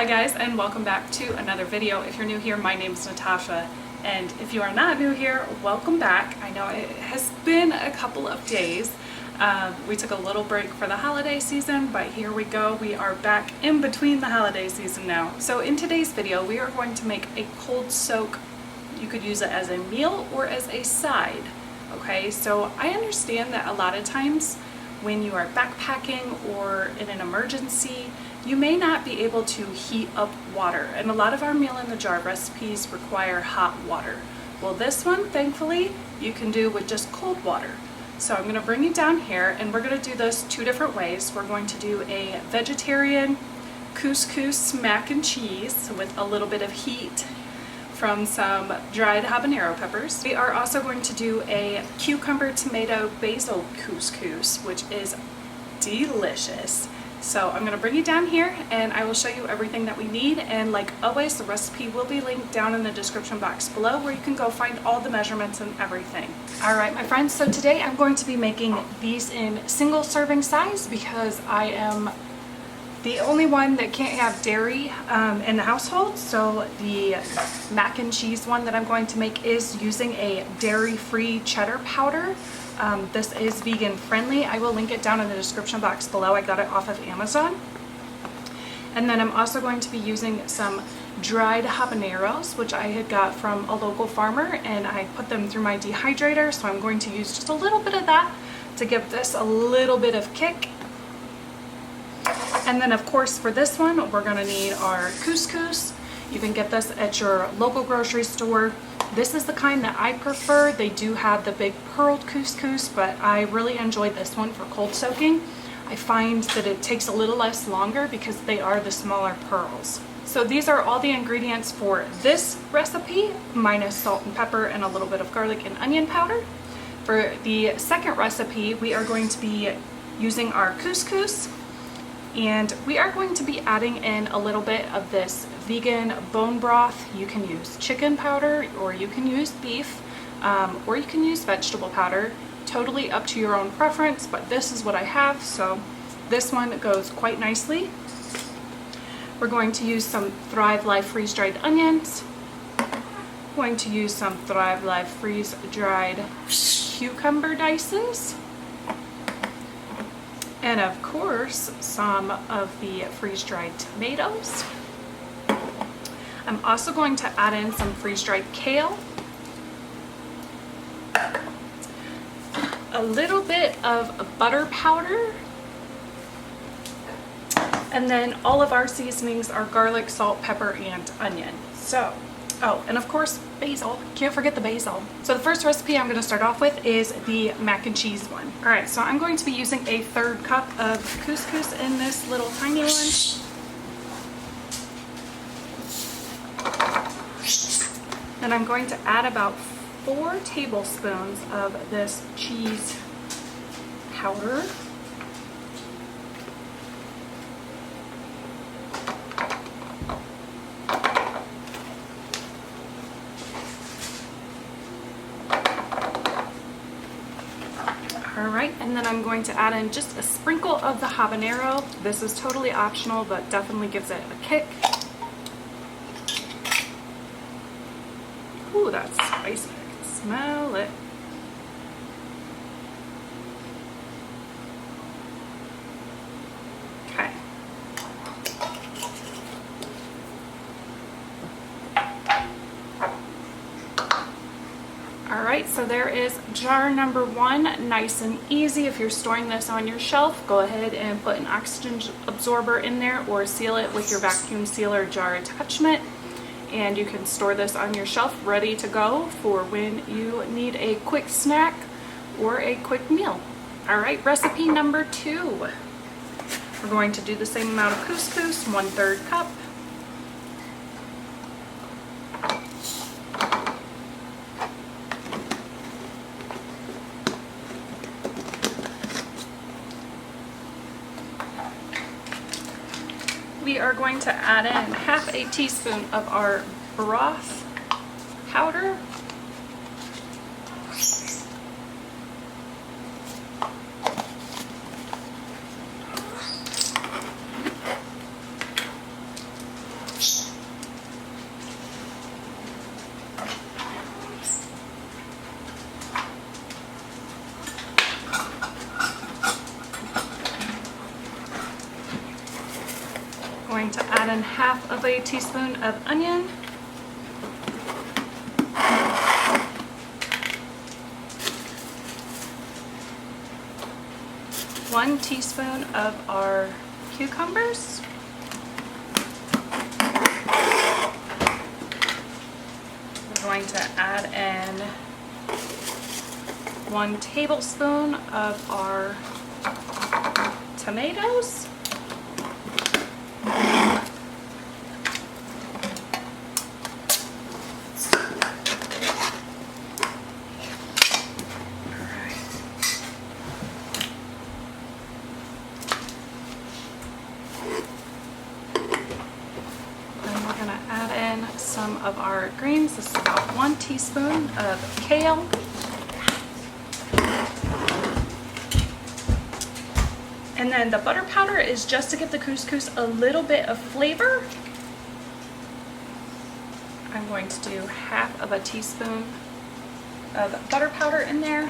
Hi guys, and welcome back to another video. If you're new here, my name is Natasha, and if you are not new here, welcome back. I know it has been a couple of days. We took a little break for the holiday season, but here we go. We are back in between the holiday season now. So in today's video, we are going to make a cold soak. You could use it as a meal or as a side. Okay, so I understand that a lot of times when you are backpacking or in an emergency, you may not be able to heat up water, and a lot of our meal in the jar recipes require hot water. Well, this one, thankfully, you can do with just cold water. So I'm going to bring you down here, and we're going to do this two different ways. We're going to do a vegetarian couscous mac and cheese with a little bit of heat from some dried habanero peppers. We are also going to do a cucumber, tomato, basil couscous, which is delicious. So I'm going to bring you down here and I will show you everything that we need, and like always, the recipe will be linked down in the description box below where you can go find all the measurements and everything. Alright my friends, so today I'm going to be making these in single serving size because I am the only one that can't have dairy in the household. So the mac and cheese one that I'm going to make is using a dairy-free cheddar powder. This is vegan friendly. I will link it down in the description box below. I got it off of Amazon. And then I'm also going to be using some dried habaneros, which I had got from a local farmer, and I put them through my dehydrator. So I'm going to use just a little bit of that to give this a little bit of kick. And then of course for this one, we're gonna need our couscous. You can get this at your local grocery store. This is the kind that I prefer. They do have the big pearled couscous, but I really enjoy this one for cold soaking. I find that it takes a little less longer because they are the smaller pearls. So these are all the ingredients for this recipe, minus salt and pepper and a little bit of garlic and onion powder. For the second recipe, we are going to be using our couscous, and we are going to be adding in a little bit of this vegan bone broth. You can use chicken powder, or you can use beef, or you can use vegetable powder. Totally up to your own preference, but this is what I have, so this one goes quite nicely. We're going to use some Thrive Life freeze-dried onions. Going to use some Thrive Life freeze-dried cucumber dices. And of course, some of the freeze-dried tomatoes. I'm also going to add in some freeze-dried kale, a little bit of butter powder, and then all of our seasonings are garlic, salt, pepper, and onion. So, oh, and of course, basil. Can't forget the basil. So the first recipe I'm going to start off with is the mac and cheese one. Alright, so I'm going to be using a 1/3 cup of couscous in this little tiny one. And I'm going to add about 4 tablespoons of this cheese powder. Alright, and then I'm going to add in just a sprinkle of the habanero. This is totally optional, but definitely gives it a kick. Ooh, that's spicy. I can smell it. Okay. Alright, so there is jar number 1, nice and easy. If you're storing this on your shelf, go ahead and put an oxygen absorber in there or seal it with your vacuum sealer jar attachment. And you can store this on your shelf ready to go for when you need a quick snack or a quick meal. Alright, recipe number 2. We're going to do the same amount of couscous, 1/3 cup. We are going to add in 1/2 teaspoon of our broth powder. going to add in half of a teaspoon of onion. One teaspoon of our cucumbers. We're going to add in 1 tablespoon of our tomatoes. Some of our greens. This is about 1 teaspoon of kale. And then the butter powder is just to give the couscous a little bit of flavor. I'm going to do half of a teaspoon of butter powder in there.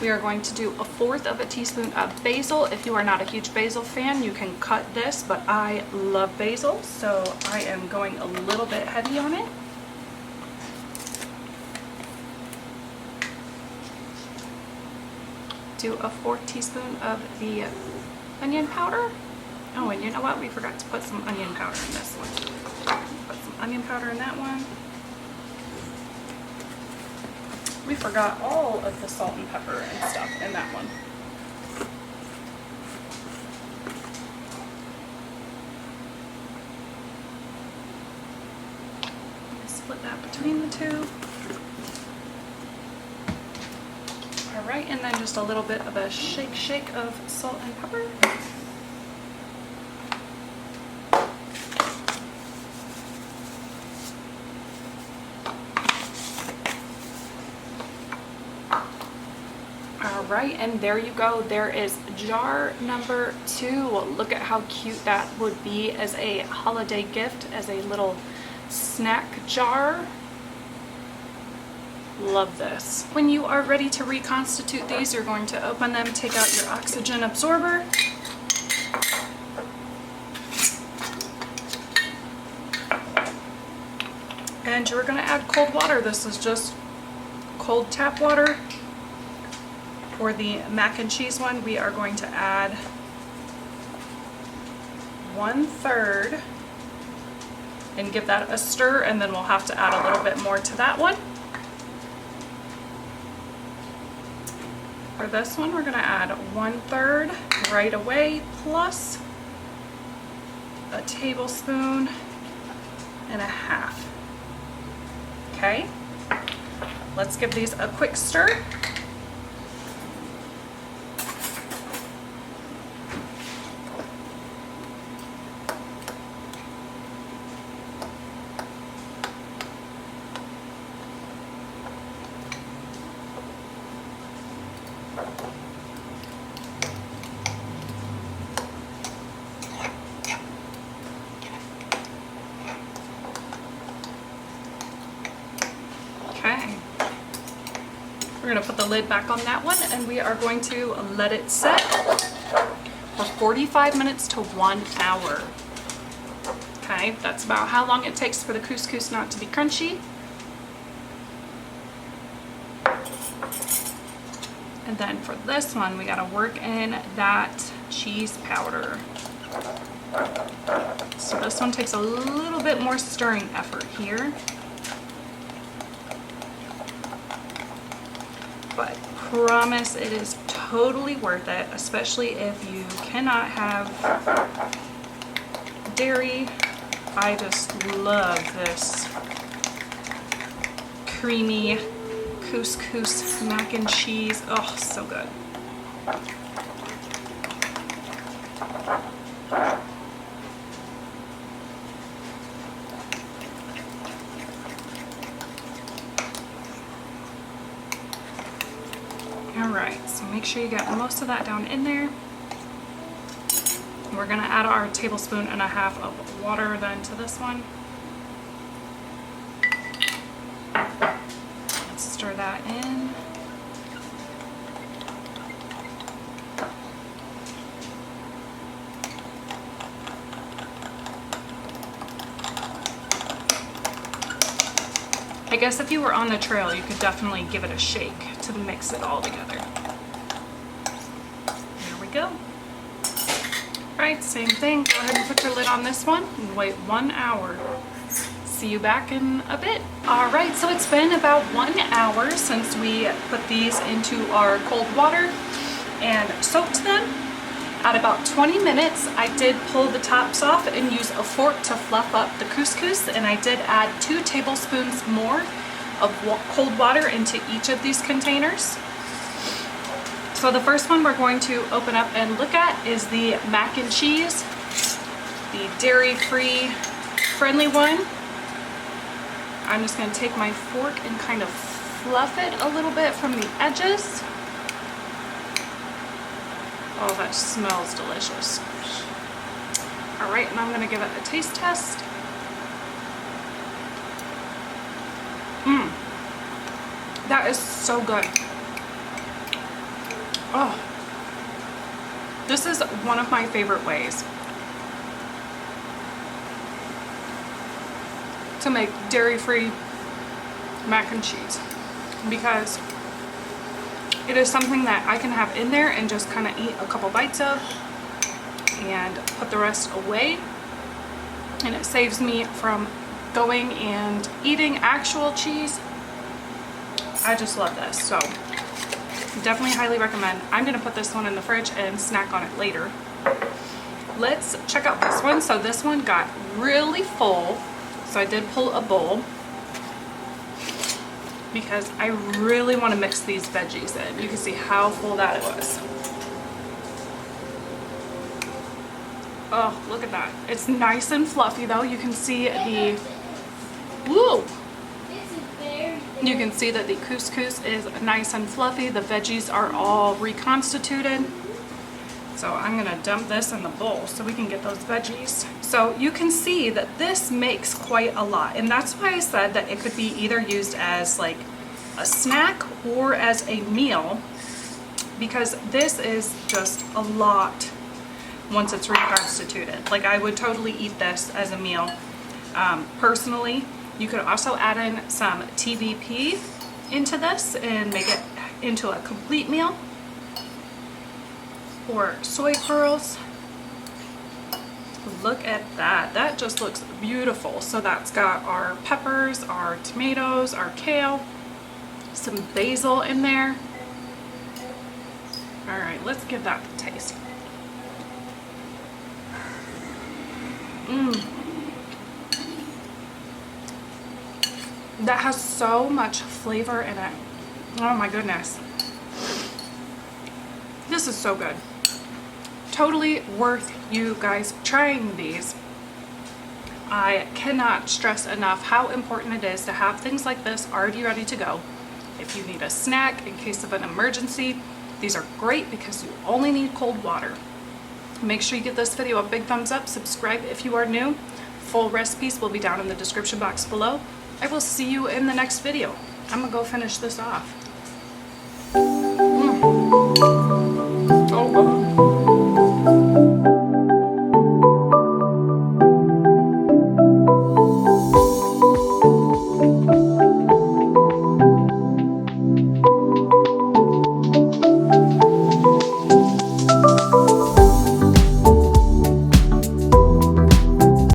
We are going to do 1/4 of a teaspoon of basil. If you are not a huge basil fan, you can cut this, but I love basil, so I am going a little bit heavy on it. Do a 1/4 teaspoon of the onion powder. Oh, and you know what? We forgot to put some onion powder in this one. Put some onion powder in that one. We forgot all of the salt and pepper and stuff in that one. Split that between the two. All right, and then just a little bit of a shake of salt and pepper. Right, and there you go. There is jar number 2. Look at how cute that would be as a holiday gift, as a little snack jar. Love this. When you are ready to reconstitute these, you're going to open them, take out your oxygen absorber. And you're going to add cold water. This is just cold tap water. For the mac and cheese one, we are going to add 1/3 and give that a stir, and then we'll have to add a little bit more to that one. For this one, we're going to add 1/3 right away, plus a tablespoon and a half. Okay, let's give these a quick stir. Okay, we're going to put the lid back on that one, and we are going to let it set for 45 minutes to 1 hour. Okay, that's about how long it takes for the couscous not to be crunchy. And then for this one, we got to work in that cheese powder. So this one takes a little bit more stirring effort here. But promise it is totally worth it, especially if you cannot have dairy. I just love this creamy couscous mac and cheese. Oh, so good. Alright, so make sure you get most of that down in there. We're going to add our 1.5 tablespoons of water then to this one. Let's stir that in. I guess if you were on the trail, you could definitely give it a shake to mix it all together. There we go. Right, same thing. Go ahead and put your lid on this one and wait 1 hour. See you back in a bit. All right, so it's been about 1 hour since we put these into our cold water and soaked them. At about 20 minutes, I did pull the tops off and use a fork to fluff up the couscous, and I did add 2 tablespoons more of cold water into each of these containers. So the first one we're going to open up and look at is the mac and cheese, the dairy-free friendly one. I'm just going to take my fork and kind of fluff it a little bit from the edges. Oh, that smells delicious. All right, and I'm going to give it a taste test. That is so good. Oh, this is one of my favorite ways to make dairy-free mac and cheese, because it is something that I can have in there and just kind of eat a couple bites of and put the rest away, and it saves me from going and eating actual cheese. I just love this, so definitely highly recommend. I'm gonna put this one in the fridge and snack on it later. Let's check out this one. So this one got really full, so I did pull a bowl because I really want to mix these veggies in. You can see how full that was. Oh, look at that. It's nice and fluffy though. You can see the, woo! You can see that the couscous is nice and fluffy. The veggies are all reconstituted. So I'm gonna dump this in the bowl so we can get those veggies. So you can see that this makes quite a lot, and that's why I said that it could be either used as like a snack or as a meal, because this is just a lot once it's reconstituted. Like, I would totally eat this as a meal. Personally, you could also add in some TVP into this and make it into a complete meal, or soy pearls. Look at that. That just looks beautiful. So that's got our peppers, our tomatoes, our kale, some basil in there. All right, let's give that a taste. That has so much flavor in it. Oh my goodness. This is so good. Totally worth you guys trying these. I cannot stress enough how important it is to have things like this already ready to go. If you need a snack in case of an emergency, these are great because you only need cold water. Make sure you give this video a big thumbs up, subscribe if you are new. Full recipes will be down in the description box below. I will see you in the next video. I'm gonna go finish this off.